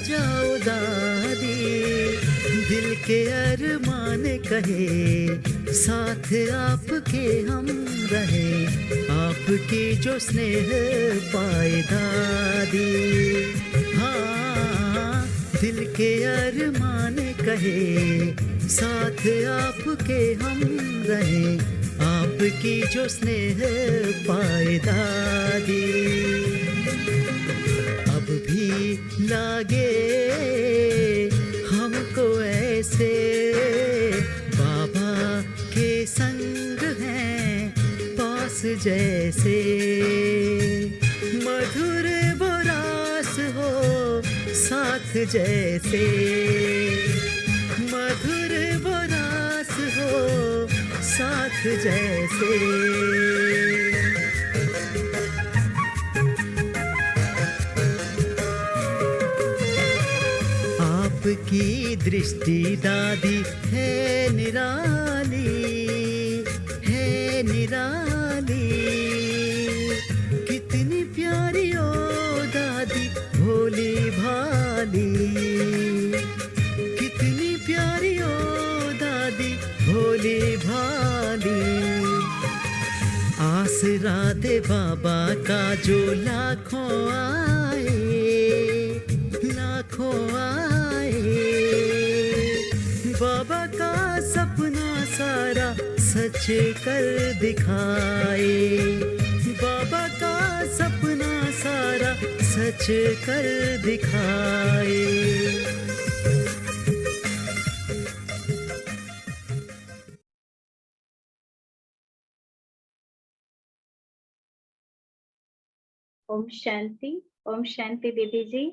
जाओ दादी, दिल के अरमान कहे, साथ आपके हम रहे, आपके जो स्नेह पाए दादी। हाँ, दिल के अरमान कहे, साथ आपके हम रहे, आपकी जो स्नेह पाए दादी। अब भी लागे हमको ऐसे, बाबा के संग हैं पास जैसे, मधुर वो रास हो साथ जैसे, मधुर वो रास हो साथ जैसे। आपकी दृष्टि दादी है निराली, है निराली, कितनी प्यारी ओ दादी भोली भाली, कितनी प्यारी ओ दादी भोली भाली। आसरा दे बाबा का जो लाखों आए, लाखों आए, बाबा का सपना सारा सच कर दिखाए, बाबा का सपना सारा सच कर दिखाए। ओम शांति। ओम शांति दीदी जी,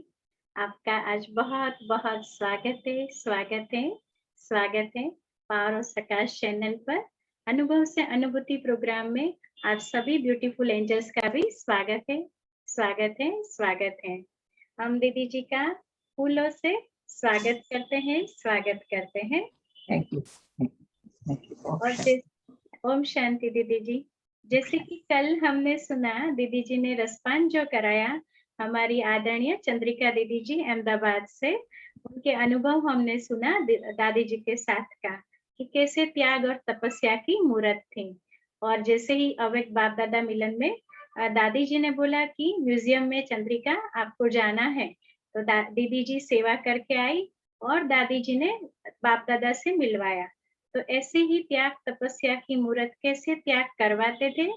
आपका आज बहुत बहुत स्वागत है, स्वागत है, स्वागत है पावर ऑफ प्रकाश चैनल पर अनुभव से अनुभूति प्रोग्राम में आप सभी ब्यूटीफुल एंजल्स का भी स्वागत है, स्वागत है, स्वागत है। हम दीदी जी का फूलों से स्वागत करते हैं, स्वागत करते हैं। Thank you. और ओम शांति दीदी जी, जैसे कि कल हमने सुना दीदी जी ने रसपान जो कराया, हमारी आदरणीय चंद्रिका दीदी जी अहमदाबाद से, उनके अनुभव हमने सुना दादी जी के साथ का कि कैसे त्याग और तपस्या की मूर्त थी। और जैसे ही अवैध बाप दादा मिलन में दादी जी ने बोला कि म्यूजियम में चंद्रिका आपको जाना है, तो दीदी जी सेवा करके आई और दादी जी ने बाप दादा से मिलवाया। तो ऐसे ही त्याग तपस्या की मूर्त कैसे त्याग करवाते थे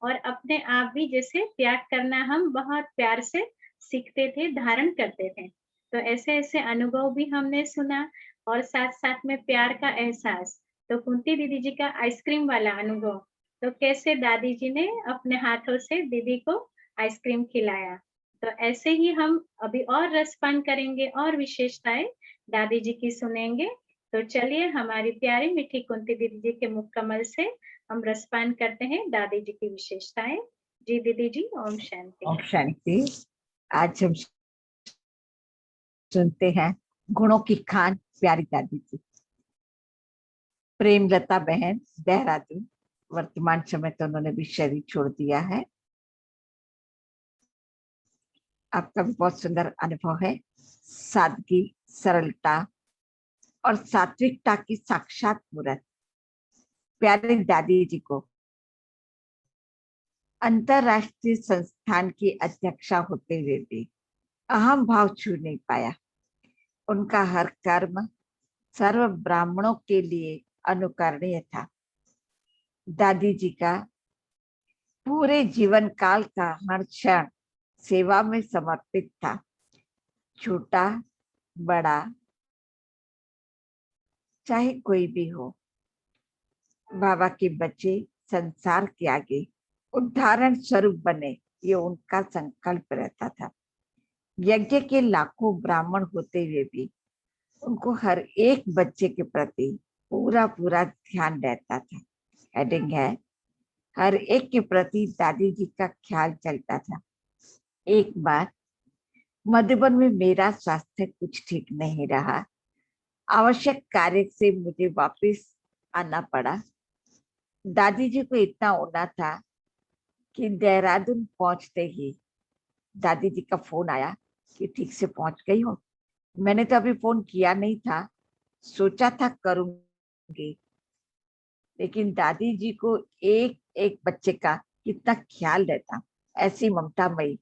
और अपने आप भी जैसे त्याग करना हम बहुत प्यार से सीखते थे, धारण करते थे। तो ऐसे ऐसे अनुभव भी हमने सुना और साथ साथ में प्यार का एहसास। तो कुंती दीदी जी का आइसक्रीम वाला अनुभव, तो कैसे दादी जी ने अपने हाथों से दीदी को आइसक्रीम खिलाया। तो ऐसे ही हम अभी और रसपान करेंगे और विशेषताएं दादी जी की सुनेंगे। तो चलिए हमारी प्यारी मीठी कुंती दीदी जी के मुख कमल से हम रसपान करते हैं दादी जी की विशेषताएं। जी दीदी जी, ओम शांति। ओम शांति। आज हम सुनते हैं गुणों की खान प्यारी दादी जी। प्रेमलता बहन देहरादून, वर्तमान समय तो उन्होंने भी शरीर छोड़ दिया है। आपका भी बहुत सुंदर अनुभव है। सादगी, सरलता और सात्विकता की साक्षात मूर्त प्यारी दादी जी को अंतरराष्ट्रीय संस्थान की अध्यक्षा होते हुए भी अहम भाव छू नहीं पाया। उनका हर कर्म सर्व ब्राह्मणों के लिए अनुकरणीय था। दादी जी का पूरे जीवन काल का हर क्षण सेवा में समर्पित था। छोटा बड़ा चाहे कोई भी हो, बाबा के बच्चे संसार के आगे उदाहरण स्वरूप बने, ये उनका संकल्प रहता था। यज्ञ के लाखों ब्राह्मण होते हुए भी उनको हर एक बच्चे के प्रति पूरा पूरा ध्यान रहता था। हेडिंग है, हर एक के प्रति दादी जी का ख्याल चलता था। एक बार मधुबन में मेरा स्वास्थ्य कुछ ठीक नहीं रहा। आवश्यक कार्य से मुझे वापस आना पड़ा। दादी जी को इतना होना था कि देहरादून पहुंचते ही दादी जी का फोन आया कि ठीक से पहुंच गई हो। मैंने तो अभी फोन किया नहीं था, सोचा था करूंगी, लेकिन दादी जी को एक एक बच्चे का कितना ख्याल रहता। ऐसी ममता मई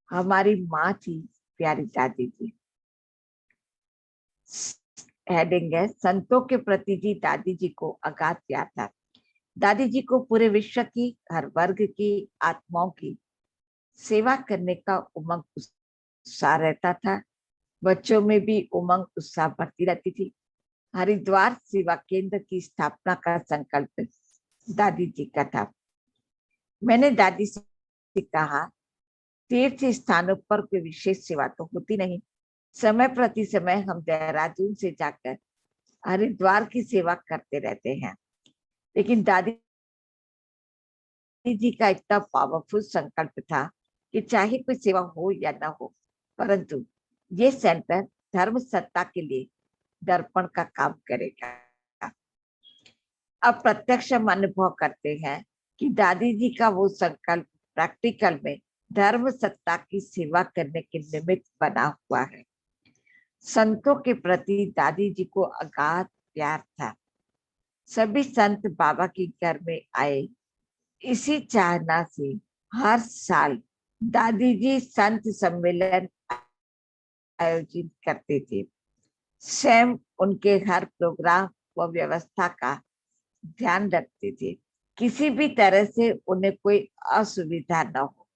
हमारी माँ थी प्यारी दादी जी। हेडिंग है, संतों के प्रति जी दादी जी को अगाध प्यार था। दादी जी को पूरे विश्व की, हर वर्ग की आत्माओं की सेवा करने का उमंग उत्साह रहता था। बच्चों में भी उमंग उत्साह बढ़ती रहती थी। हरिद्वार सेवा केंद्र की स्थापना का संकल्प दादी जी का था। मैंने दादी से कहा, तीर्थ स्थानों पर कोई विशेष सेवा तो होती नहीं, समय प्रति समय हम देहरादून से जाकर हरिद्वार की सेवा करते रहते हैं। लेकिन दादी जी का इतना पावरफुल संकल्प था कि चाहे कोई सेवा हो या ना हो, परंतु ये सेंटर धर्म सत्ता के लिए दर्पण का काम करेगा। अब प्रत्यक्ष हम अनुभव करते हैं कि दादी जी का वो संकल्प प्रैक्टिकल में धर्म सत्ता की सेवा करने के निमित्त बना हुआ है। संतों के प्रति दादी जी को अगाध प्यार था। सभी संत बाबा के घर में आए, इसी चाहना से हर साल दादी जी संत सम्मेलन आयोजित करते थे। स्वयं उनके हर प्रोग्राम व व्यवस्था का ध्यान रखते थे, किसी भी तरह से उन्हें कोई असुविधा न हो।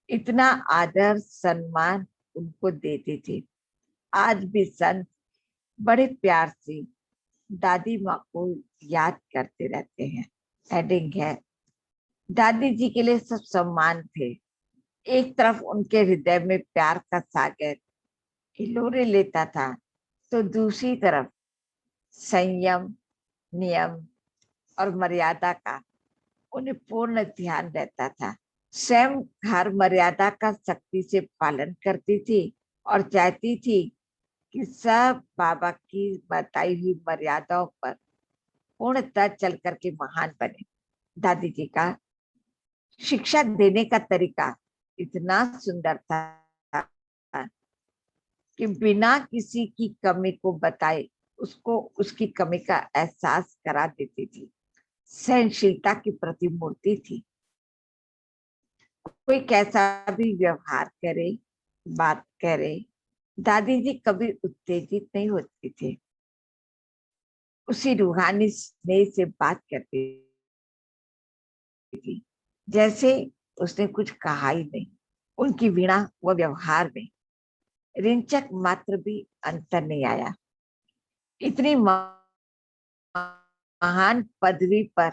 इतना आदर सम्मान उनको देते थे। आज भी संत बड़े प्यार से दादी माँ को याद करते रहते हैं। हेडिंग है, दादी जी के लिए सब सम्मान थे। एक तरफ उनके हृदय में प्यार का सागर हिलोरे लेता था, तो दूसरी तरफ संयम, नियम और मर्यादा का उन्हें पूर्ण ध्यान रहता था। स्वयं हर मर्यादा का सख्ती से पालन करती थी और चाहती थी कि सब बाबा की बताई हुई मर्यादाओं पर पूर्णतः चल करके महान बने। दादी जी का शिक्षा देने का तरीका इतना सुंदर था कि बिना किसी की कमी को बताए उसको उसकी कमी का एहसास करा देती थी। सहनशीलता की प्रतिमूर्ति थी। कोई कैसा भी व्यवहार करे, बात करे, दादी जी कभी उत्तेजित नहीं होती थी। उसी रूहानी स्नेह से बात करती थी जैसे उसने कुछ कहा ही नहीं। उनकी वीणा व व्यवहार में रिंचक मात्र भी अंतर नहीं आया। इतनी महान पदवी पर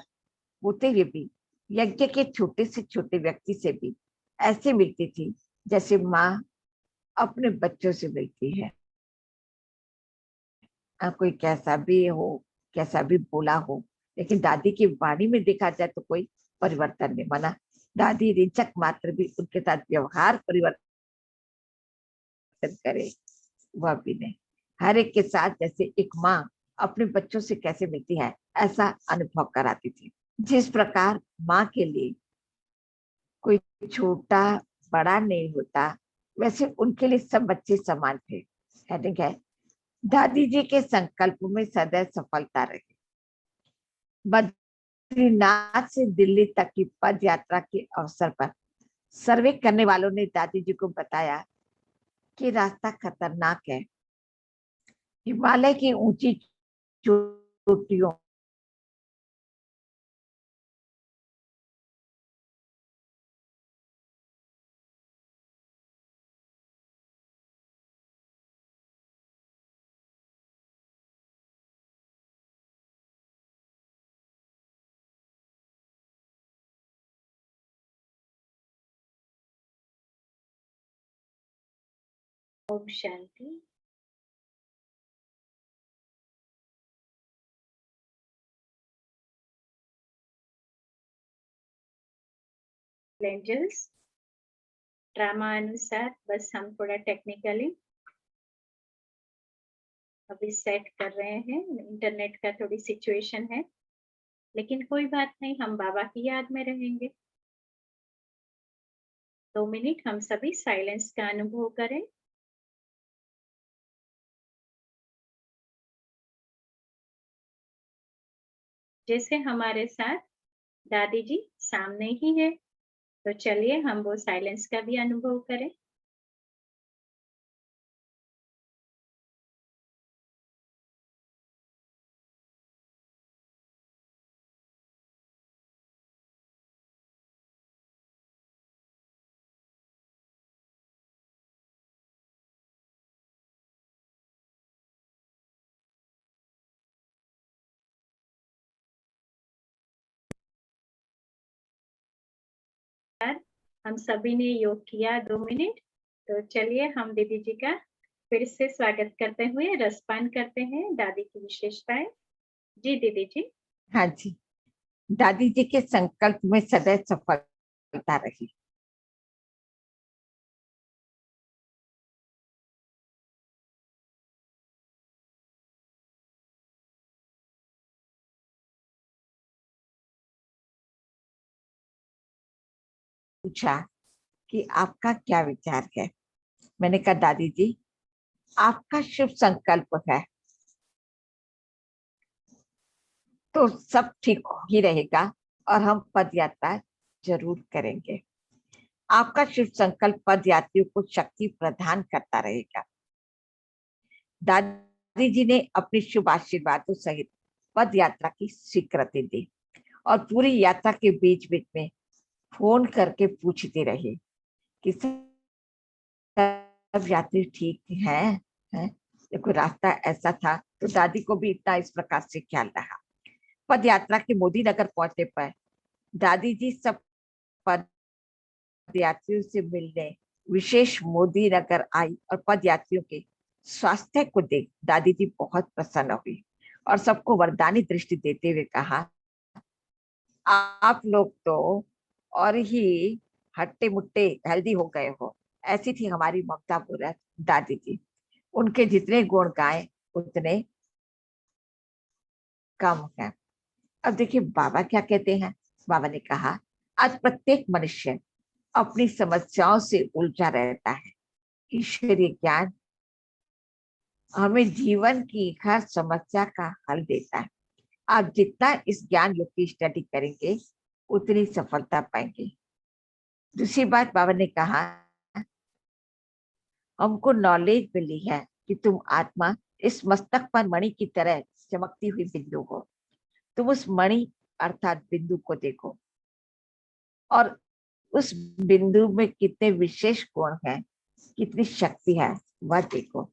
होते हुए भी यज्ञ के छोटे से छोटे व्यक्ति से भी ऐसे मिलती थी जैसे माँ अपने बच्चों से मिलती है। कोई कैसा भी हो, कैसा भी बोला हो, लेकिन दादी की वाणी में देखा जाए तो कोई परिवर्तन नहीं माना। दादी रिंचक मात्र भी उनके साथ व्यवहार परिवर्तन करे, वह भी नहीं। हर एक के साथ जैसे एक माँ अपने बच्चों से कैसे मिलती है, ऐसा अनुभव कराती थी। जिस प्रकार माँ के लिए कोई छोटा बड़ा नहीं होता, वैसे उनके लिए सब बच्चे समान थे। हेडिंग है, दादी जी के संकल्प में सदैव सफलता रही। बद्रीनाथ से दिल्ली तक की पद यात्रा के अवसर पर सर्वे करने वालों ने दादी जी को बताया कि रास्ता खतरनाक है। हिमालय की ऊंची चोटियों ओम शांति। एंजल्स ड्रामा अनुसार बस हम थोड़ा टेक्निकली अभी सेट कर रहे हैं, इंटरनेट का थोड़ी सिचुएशन है, लेकिन कोई बात नहीं, हम बाबा की याद में रहेंगे। 2 मिनट हम सभी साइलेंस का अनुभव करें। जैसे हमारे साथ दादी जी सामने ही है। तो चलिए हम वो साइलेंस का भी अनुभव करें। हम सभी ने योग किया 2 मिनट। तो चलिए हम दीदी जी का फिर से स्वागत करते हुए रसपान करते हैं दादी की विशेषताएं। जी दीदी जी। हाँ जी, दादी जी के संकल्प में सदैव सफलता रही। पूछा कि आपका क्या विचार है। मैंने कहा दादी जी, आपका शुभ संकल्प है तो सब ठीक ही रहेगा और हम पद यात्रा जरूर करेंगे। आपका शुभ संकल्प पद यात्रियों को शक्ति प्रदान करता रहेगा। दादी जी ने अपने शुभ आशीर्वादों सहित पद यात्रा की स्वीकृति दी और पूरी यात्रा के बीच बीच में फोन करके पूछती रही कि सब यात्री ठीक हैं? देखो रास्ता ऐसा था, तो दादी को भी इतना इस प्रकार से ख्याल रहा। पद यात्रा के मोदी नगर पहुंचने पर दादी जी सब पद यात्रियों से मिलने विशेष मोदी नगर आई और पद यात्रियों के स्वास्थ्य को देख दादी जी बहुत प्रसन्न हुई और सबको वरदानी दृष्टि देते हुए कहा, आप लोग तो और ही हट्टे मुट्टे हेल्दी हो गए हो। ऐसी थी हमारी ममता पूरक दादी जी। उनके जितने गुण गाए उतने कम है। अब देखिए बाबा क्या कहते हैं। बाबा ने कहा, आज प्रत्येक मनुष्य अपनी समस्याओं से उलझा रहता है। ईश्वरीय ज्ञान हमें जीवन की हर समस्या का हल देता है। आप जितना इस ज्ञान योग की स्टडी करेंगे उतनी सफलता पाएंगे। दूसरी बात बाबा ने कहा, हमको नॉलेज मिली है कि तुम आत्मा इस मस्तक पर मणि की तरह चमकती हुई बिंदु हो। तुम उस मणि अर्थात बिंदु को देखो और उस बिंदु में कितने विशेष गुण हैं, कितनी शक्ति है वह देखो।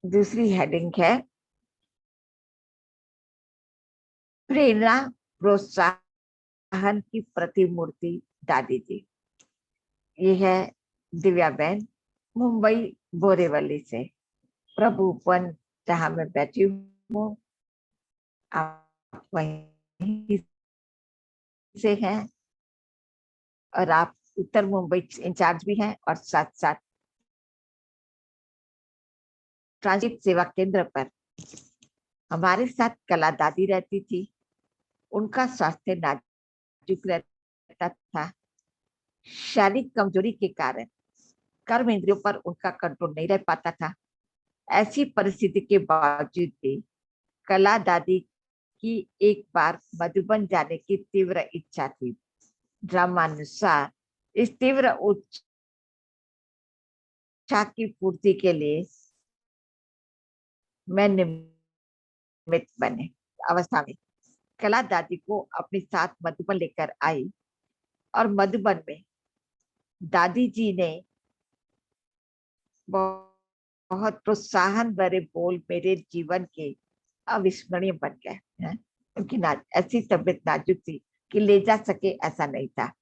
दूसरी हेडिंग है प्रेरणा प्रोत्साहन की प्रतिमूर्ति दादी जी। ये है दिव्या बहन, मुंबई बोरेवली से। प्रभु उपवन जहां मैं बैठी हूँ, आप वहीं से हैं और आप उत्तर मुंबई इंचार्ज भी हैं और साथ साथ ट्रांजिट सेवा केंद्र पर हमारे साथ कला दादी रहती थी। उनका स्वास्थ्य नाजुक रहता था। शारीरिक कमजोरी के कारण कर्म इंद्रियों पर उनका कंट्रोल नहीं रह पाता था। ऐसी परिस्थिति के बावजूद भी कला दादी की एक बार मधुबन जाने की तीव्र इच्छा थी। ड्रामानुसार इस तीव्र इच्छा की पूर्ति के लिए मैं निमित्त बने अवस्था में कला दादी को अपने साथ मधुबन लेकर आई और मधुबन में दादी जी ने बहुत प्रोत्साहन भरे बोल मेरे जीवन के अविस्मरणीय बन गए हैं। उनकी ऐसी तबीयत नाजुक थी कि ले जा सके ऐसा नहीं था,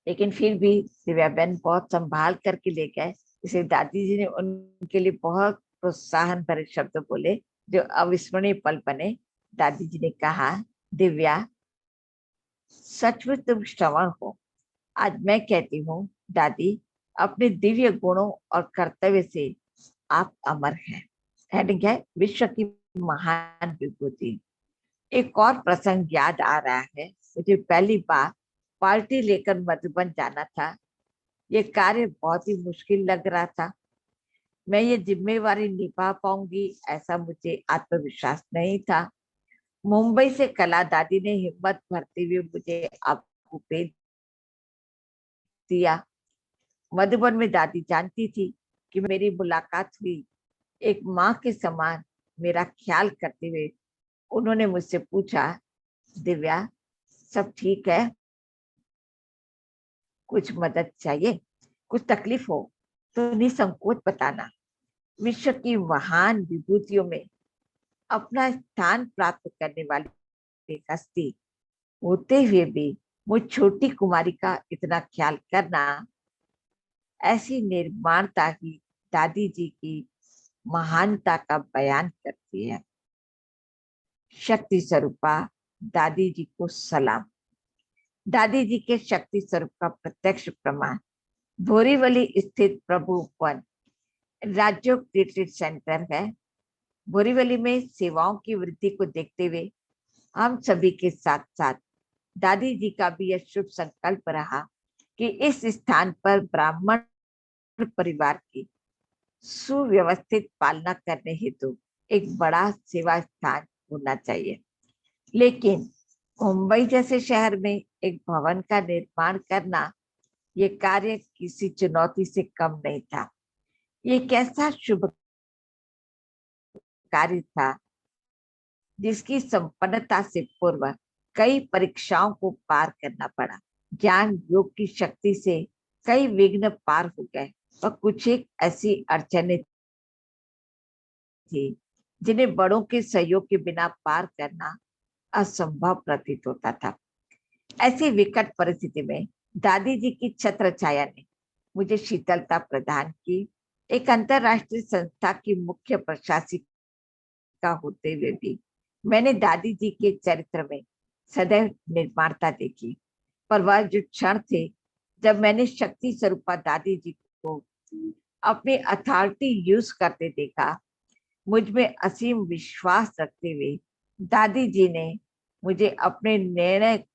लेकिन फिर भी दिव्या बहन बहुत संभाल करके ले गए। इसे दादी जी ने उनके लिए बहुत प्रोत्साहन भरे शब्द बोले जो अविस्मरणीय पल बने। दादी जी ने कहा, दिव्या सचमुच तुम श्रवण हो। आज मैं कहती हूँ दादी, अपने दिव्य गुणों और कर्तव्य से आप अमर हैं। हेडिंग है विश्व की महान विभूति। एक और प्रसंग याद आ रहा है। मुझे पहली बार पार्टी लेकर मधुबन जाना था। ये कार्य बहुत ही मुश्किल लग रहा था। मैं ये जिम्मेवारी निभा पाऊंगी ऐसा मुझे आत्मविश्वास नहीं था। मुंबई से कला दादी ने हिम्मत भरते हुए मुझे आपको भेज दिया। मधुबन में दादी जानती थी कि मेरी मुलाकात हुई। एक माँ के समान मेरा ख्याल करते हुए उन्होंने मुझसे पूछा, दिव्या सब ठीक है? कुछ मदद चाहिए? कुछ तकलीफ हो तो निसंकोच बताना। विश्व की महान विभूतियों में अपना स्थान प्राप्त करने वाली एक हस्ती होते हुए भी मुझ छोटी कुमारी का इतना ख्याल करना, ऐसी निर्माणता ही दादी जी की महानता का बयान करती है। शक्ति स्वरूपा दादी जी को सलाम। दादी जी के शक्ति स्वरूप का प्रत्यक्ष प्रमाण बोरीवली स्थित प्रभु वन राज्य रिट्रीट सेंटर है। बोरीवली में सेवाओं की वृद्धि को देखते हुए हम सभी के साथ साथ दादी जी का भी यह शुभ संकल्प रहा कि इस स्थान पर ब्राह्मण परिवार की सुव्यवस्थित पालना करने हेतु एक बड़ा सेवा स्थान होना चाहिए। लेकिन मुंबई जैसे शहर में एक भवन का निर्माण करना ये कार्य किसी चुनौती से कम नहीं था। ये कैसा शुभ कार्य था जिसकी संपन्नता से पूर्व कई परीक्षाओं को पार करना पड़ा। ज्ञान योग की शक्ति से कई विघ्न पार हो गए और कुछ एक ऐसी अड़चने थी जिन्हें बड़ों के सहयोग के बिना पार करना असंभव प्रतीत होता था। ऐसी विकट परिस्थिति में दादी जी की छत्र छाया ने मुझे शीतलता प्रदान की। एक अंतरराष्ट्रीय संस्था की मुख्य प्रशासिका होते हुए भी मैंने दादी जी के चरित्र में सदैव निर्माणता देखी। पर वह जो क्षण थे जब मैंने शक्ति स्वरूपा दादी जी को अपनी अथॉरिटी यूज करते देखा, मुझ में असीम विश्वास रखते हुए दादी जी ने मुझे अपने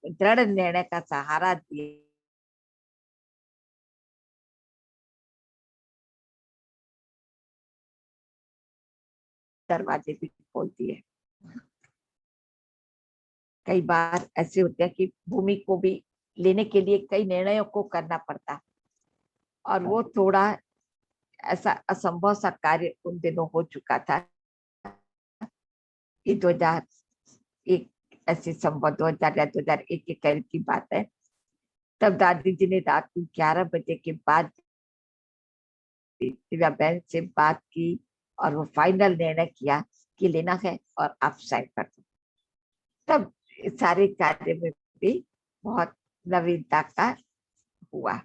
दृढ़ निर्णय का सहारा दिया। दरवाजे भी खोल दिए। कई बार ऐसे होते हैं कि भूमि को भी लेने के लिए कई निर्णयों को करना पड़ता, और वो थोड़ा ऐसा असंभव सा कार्य उन दिनों हो चुका था कि 2001 ऐसे संभव 2000 या 2001 के करीब की बात है। तब दादी जी ने रात को 11 बजे के बाद दिव्या बहन से बात की और वो फाइनल निर्णय किया कि लेना है और आप साइन कर दो। तब सारे कार्य में भी बहुत नवीनता का हुआ।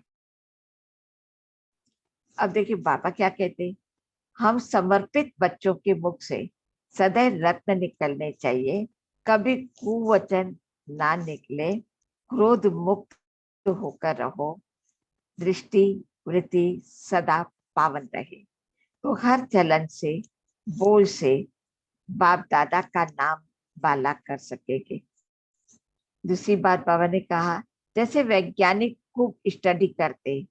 अब देखिए बाबा क्या कहते हैं, हम समर्पित बच्चों के मुख से सदैव रत्न निकलने चाहिए, कभी कुवचन ना निकले, क्रोध मुक्त होकर रहो, दृष्टि वृत्ति सदा पावन रहे। तो हर चलन से बोल से बाप दादा का नाम बाला कर सकेंगे। दूसरी बात बाबा ने कहा, जैसे वैज्ञानिक खूब स्टडी करते,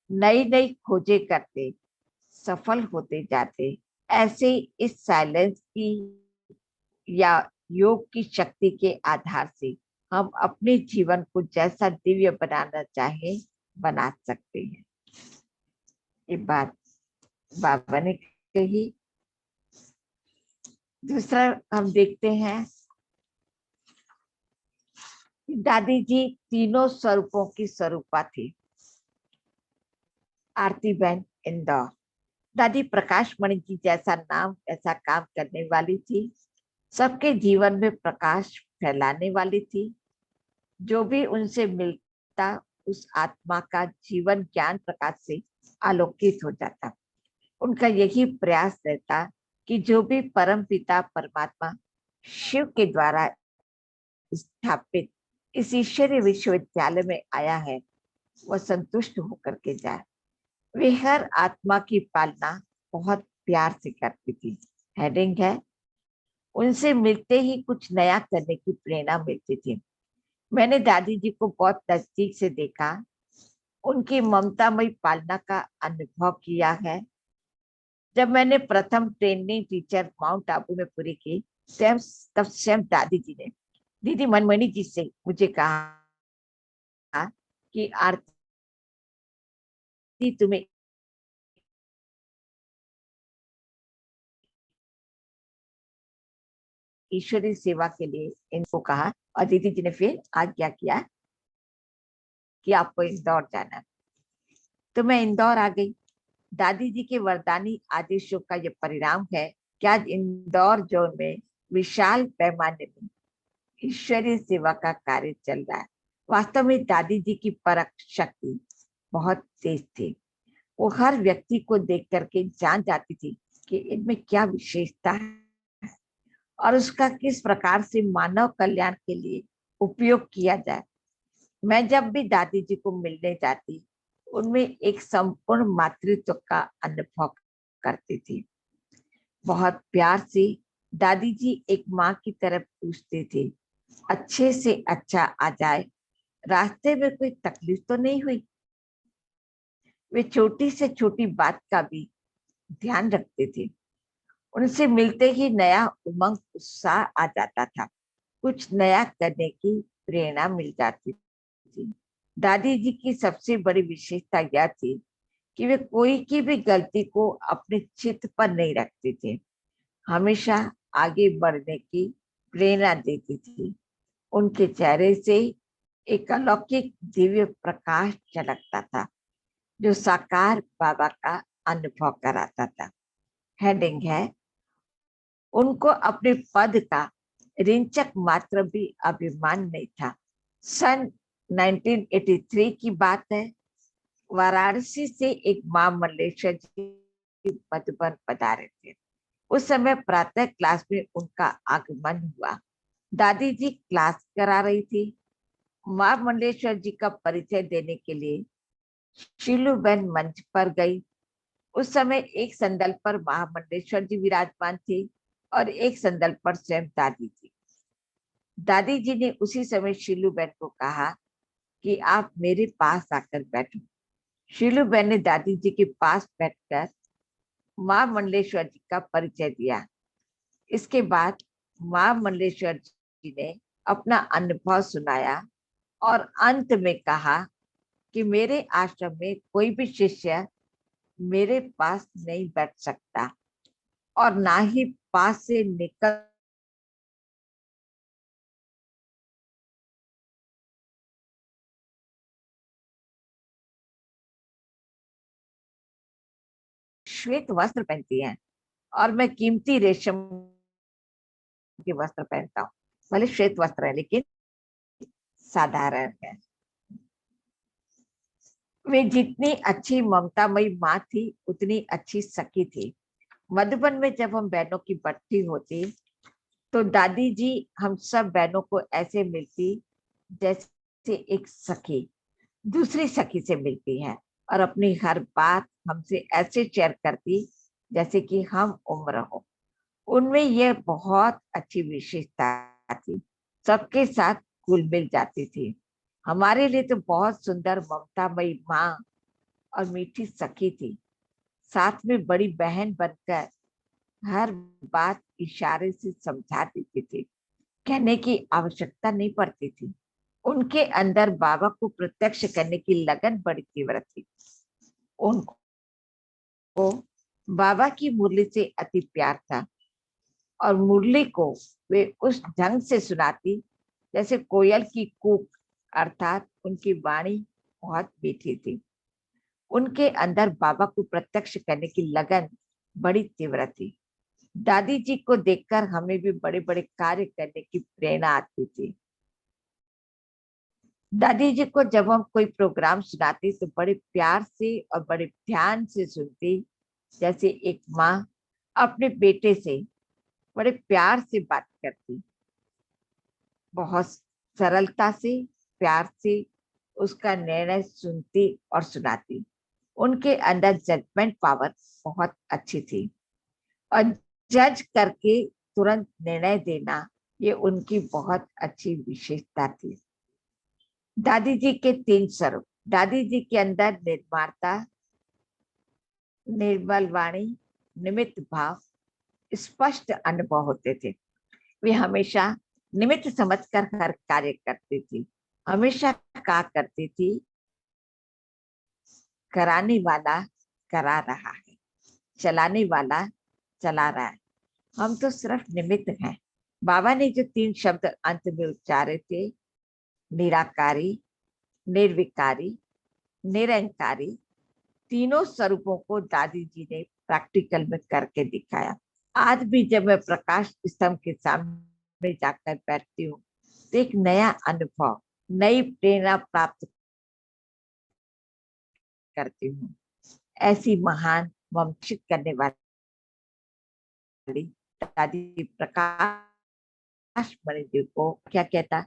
नई नई खोजें करते, सफल होते जाते, ऐसे इस साइलेंस की या योग की शक्ति के आधार से हम अपने जीवन को जैसा दिव्य बनाना चाहे बना सकते हैं। ये बात बाबा ने कही। दूसरा हम देखते हैं, दादी जी तीनों स्वरूपों की स्वरूपा थी। आरती बहन इंदौर, दादी प्रकाश मणि जी जैसा नाम ऐसा काम करने वाली थी, सबके जीवन में प्रकाश फैलाने वाली थी। जो भी उनसे मिलता उस आत्मा का जीवन ज्ञान प्रकाश से आलोकित हो जाता। उनका यही प्रयास रहता कि जो भी परम पिता परमात्मा शिव के द्वारा स्थापित इस ईश्वरीय विश्वविद्यालय में आया है वह संतुष्ट होकर के जाए। वे हर आत्मा की पालना बहुत प्यार से करती थी। हेडिंग है, उनसे मिलते ही कुछ नया करने की प्रेरणा मिलती थी। मैंने दादी जी को बहुत नजदीक से देखा, उनकी ममतामयी पालना का अनुभव किया है। जब मैंने प्रथम ट्रेनिंग टीचर माउंट आबू में पूरी की, तब स्वयं दादी जी ने दीदी मनमणि जी से मुझे कहा कि आरती, तुम्हें ईश्वरीय सेवा के लिए इनको कहा। और दीदी जी ने फिर आज्ञा किया कि आपको इंदौर जाना है। तो मैं इंदौर आ गई। दादी जी के वरदानी आदेशों का ये परिणाम है कि आज इंदौर जोन में विशाल पैमाने में ईश्वरीय सेवा का कार्य चल रहा है। वास्तव में दादी जी की परख शक्ति बहुत तेज थी। वो हर व्यक्ति को देख करके जान जाती थी कि इनमें क्या विशेषता है और उसका किस प्रकार से मानव कल्याण के लिए उपयोग किया जाए। मैं जब भी दादी जी को मिलने जाती, उनमें एक संपूर्ण मातृत्व का अनुभव करती थी। बहुत प्यार से दादी जी एक माँ की तरफ पूछती थी, अच्छे से अच्छा आ जाए, रास्ते में कोई तकलीफ तो नहीं हुई। वे छोटी से छोटी बात का भी ध्यान रखते थे। उनसे मिलते ही नया उमंग उत्साह आ जाता था, कुछ नया करने की प्रेरणा मिल जाती थी। दादी जी की सबसे बड़ी विशेषता यह थी कि वे कोई की भी गलती को अपने चित्त पर नहीं रखते थे, हमेशा आगे बढ़ने की प्रेरणा देती थी। उनके चेहरे से एक अलौकिक दिव्य प्रकाश झलकता था, जो साकार बाबा का अनुभव कराता था। हेडिंग है, उनको अपने पद का रिंचक मात्र भी अभिमान नहीं था। सन 1983 की बात है। वाराणसी से एक मां मंडलेश्वर जी मधुबन पधारे थे। उस समय प्रातः क्लास में उनका आगमन हुआ। दादी जी क्लास करा रही थी। मां मंडलेश्वर जी का परिचय देने के लिए शीलूबेन मंच पर गई। उस समय एक संदल पर महामंडलेश्वर जी विराजमान थे और एक संदल पर स्वयं दादी जी। दादी जी ने उसी समय शीलूबेन को कहा कि आप मेरे पास आकर बैठो। शीलूबेन ने दादी जी के पास बैठकर मां मंडलेश्वर जी का परिचय दिया। इसके बाद मां मंडलेश्वर जी ने अपना अनुभव सुनाया और अंत में कहा कि मेरे आश्रम में कोई भी शिष्य मेरे पास नहीं बैठ सकता और ना ही पास से निकल श्वेत वस्त्र पहनती हैं और मैं कीमती रेशम के वस्त्र पहनता हूँ। भले श्वेत वस्त्र है लेकिन साधारण है। वे जितनी अच्छी ममतामयी माँ थी, उतनी अच्छी सखी थी। मधुबन में जब हम बहनों की बट्टी होती, तो दादी जी हम सब बहनों को ऐसे मिलती जैसे एक सखी दूसरी सखी से मिलती है और अपनी हर बात हमसे ऐसे शेयर करती जैसे कि हम उम्र हो। उनमें यह बहुत अच्छी विशेषता थी, सबके साथ घुल मिल जाती थी। हमारे लिए तो बहुत सुंदर ममतामयी माँ और मीठी सखी थी। साथ में बड़ी बहन बनकर हर बात इशारे से समझा देती थी, कहने की आवश्यकता नहीं पड़ती थी। उनके अंदर बाबा को प्रत्यक्ष करने की लगन बड़ी तीव्र थी। उनको बाबा की मुरली से अति प्यार था और मुरली को वे उस ढंग से सुनाती जैसे कोयल की कूक, अर्थात उनकी वाणी बहुत मीठी थी। उनके अंदर बाबा को प्रत्यक्ष करने की लगन बड़ी तीव्र थी। दादी जी को देखकर हमें भी बड़े बड़े कार्य करने की प्रेरणा आती थी। दादी जी को जब हम कोई प्रोग्राम सुनाती तो बड़े प्यार से और बड़े ध्यान से सुनती, जैसे एक माँ अपने बेटे से बड़े प्यार से बात करती। बहुत सरलता से, प्यार से उसका निर्णय सुनती और सुनाती। उनके अंदर जजमेंट पावर बहुत अच्छी थी और जज करके तुरंत निर्णय देना, ये उनकी बहुत अच्छी विशेषता थी। दादी जी के 3 स्वरूप। दादी जी के अंदर निर्माता, निर्मल वाणी निमित्त भाव स्पष्ट अनुभव होते थे। वे हमेशा निमित्त समझकर हर कार्य करती थी, हमेशा कहा करती थी, कराने वाला करा रहा है, चलाने वाला चला रहा है, हम तो सिर्फ निमित्त हैं। बाबा ने जो 3 शब्द अंत में उच्चारे थे, निराकारी, निर्विकारी, निरंकारी, तीनों स्वरूपों को दादी जी ने प्रैक्टिकल में करके दिखाया। आज भी जब मैं प्रकाश स्तंभ के सामने जाकर बैठती हूँ तो एक नया अनुभव, नई प्रेरणा प्राप्त करती हूँ। ऐसी महान वंचित करने वाली दादी प्रकाश मणि जी को क्या कहता,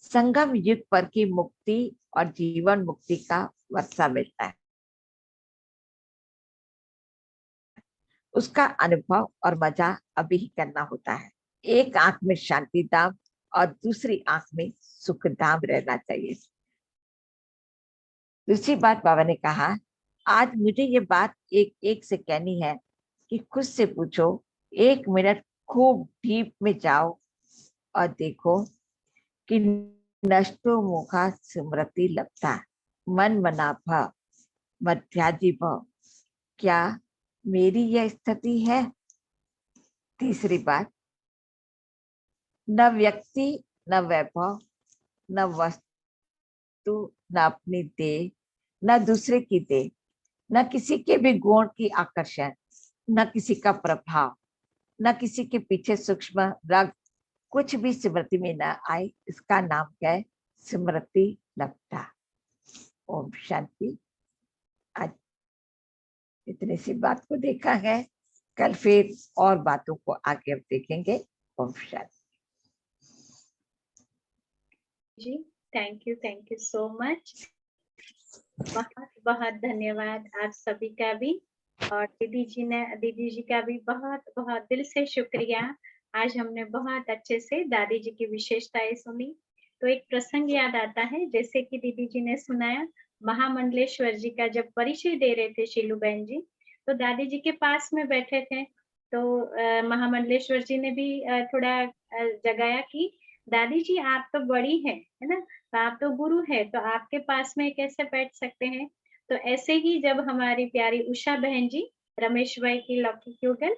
संगम युग पर की मुक्ति और जीवन मुक्ति का वर्षा मिलता है। उसका अनुभव और मजा अभी ही करना होता है। एक आंख में शांति धाम और दूसरी आंख में सुख धाम रहना चाहिए। दूसरी बात बाबा ने कहा, आज मुझे ये बात एक एक से कहनी है कि खुद से पूछो, 1 मिनट खूब डीप में जाओ और देखो कि नष्टो मुखा स्मृति लब्धा, मन मना भव मध्याजी भव, क्या मेरी यह स्थिति है? तीसरी बात, न व्यक्ति, न वैभव, न वस्तु, न अपनी देह, न दूसरे की देह, न किसी के भी गुण की आकर्षण, न किसी का प्रभाव, न किसी के पीछे सूक्ष्म रग, कुछ भी स्मृति में न आए, इसका नाम क्या है? स्मृति लब्धा। ओम शांति। आज इतनी सी बात को देखा है, कल फिर और बातों को आगे अब देखेंगे। ओम शांति जी। Thank you so much. बहुत बहुत धन्यवाद आप सभी का भी, और दीदी जी का भी बहुत बहुत दिल से शुक्रिया। आज हमने बहुत अच्छे से दादी जी की विशेषताएं सुनी। तो एक प्रसंग याद आता है, जैसे कि दीदी जी ने सुनाया, महामंडलेश्वर जी का जब परिचय दे रहे थे शीलू बहन जी, तो दादी जी के पास में बैठे थे। तो महामंडलेश्वर जी ने भी थोड़ा जगाया कि दादी जी आप तो बड़ी हैं, है ना, तो आप तो गुरु है, तो आपके पास में कैसे बैठ सकते हैं? तो ऐसे ही जब हमारी प्यारी उषा बहन जी, रमेश भाई की लौकिक युगल,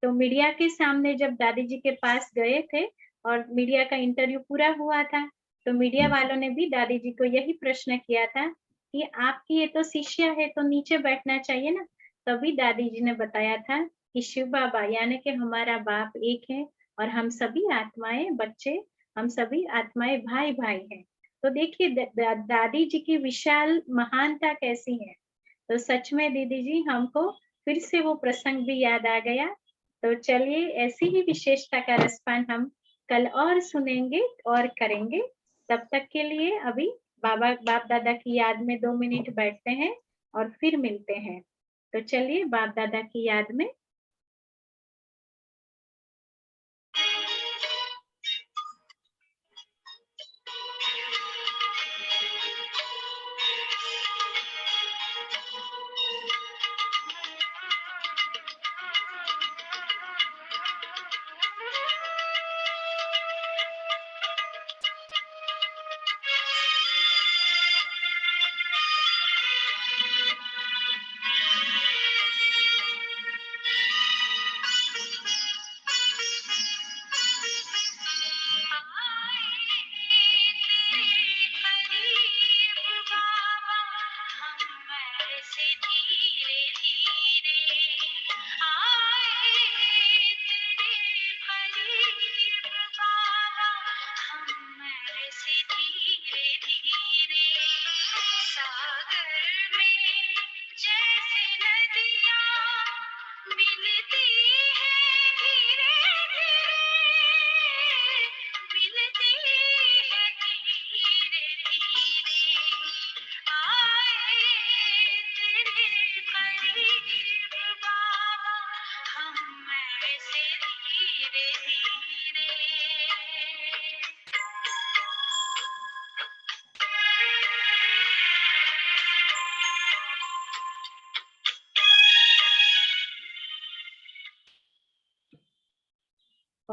तो मीडिया के सामने जब दादी जी के पास गए थे और मीडिया का इंटरव्यू पूरा हुआ था, तो मीडिया वालों ने भी दादी जी को यही प्रश्न किया था कि आपकी ये तो शिष्या है, तो नीचे बैठना चाहिए ना। तभी दादी जी ने बताया था कि शिव बाबा यानी कि हमारा बाप एक है, और हम सभी आत्माएं, बच्चे, हम सभी आत्माएं भाई भाई हैं। तो देखिए दादी जी की विशाल महानता कैसी है। तो सच में दीदी जी हमको फिर से वो प्रसंग भी याद आ गया। तो चलिए ऐसी ही विशेषता का रसपान हम कल और सुनेंगे और करेंगे। तब तक के लिए अभी बाप दादा की याद में 2 मिनट बैठते हैं और फिर मिलते हैं। तो चलिए बाप दादा की याद में।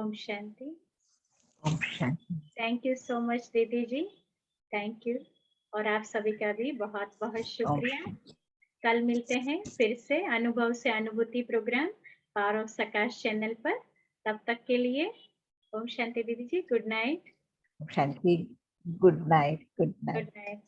Om Shanti. Om Shanti. Thank you so much दीदी जी, थैंक यू। और आप सभी का भी बहुत बहुत ओम शुक्रिया। शांति। कल मिलते हैं फिर से अनुभव से अनुभूति प्रोग्राम पावर ऑफ सकाश चैनल पर। तब तक के लिए ओम शांति दीदी जी, गुड नाइट। ओम शांति। Good night, good night. Good night.